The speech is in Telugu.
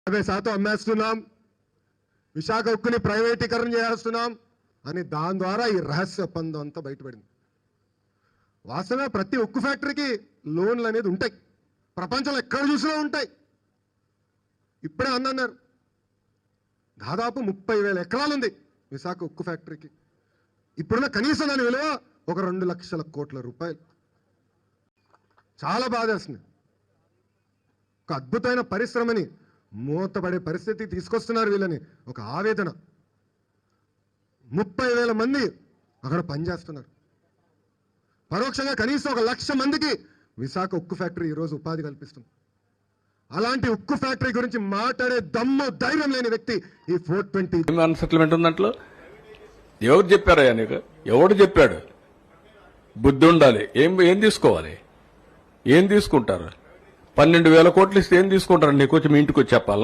50% అమ్మేస్తున్నాం, విశాఖ ఉక్కుని ప్రైవేటీకరణ చేస్తున్నాం అని దాని ద్వారా ఈ రహస్య ఒప్పందం అంతా బయటపడింది. వాస్తవంగా ప్రతి ఉక్కు ఫ్యాక్టరీకి లోన్లు అనేది ఉంటాయి, ప్రపంచంలో ఎక్కడ చూసినా ఉంటాయి. ఇప్పుడే అన్నారు దాదాపు 30,000 ఎకరాలు ఉంది విశాఖ ఉక్కు ఫ్యాక్టరీకి. ఇప్పుడున్న కనీసం దాని విలువ ఒక 2 లక్షల కోట్ల రూపాయలు. చాలా బాధేస్తుంది. ఒక అద్భుతమైన పరిశ్రమని మూతపడే పరిస్థితి తీసుకొస్తున్నారు వీళ్ళని. ఒక ఆవేదన. 30,000 మంది అక్కడ పనిచేస్తున్నారు. పరోక్షంగా కనీసం 1,00,000 మందికి విశాఖ ఉక్కు ఫ్యాక్టరీ ఈరోజు ఉపాధి కల్పిస్తుంది. అలాంటి ఉక్కు ఫ్యాక్టరీ గురించి మాట్లాడే దమ్ము ధైర్యం లేని వ్యక్తి ఈ 420 సెటిల్మెంట్ ఉందంట్లో. ఎవరు చెప్పారయ్యా నీకు? ఎవడు చెప్పాడు? బుద్ధి ఉండాలి. ఏం తీసుకోవాలి? ఏం తీసుకుంటారు? 12,000 కోట్లు ఇస్తే ఏం తీసుకుంటారు? నీకు వచ్చి మీ ఇంటికి వచ్చి చెప్పాలా?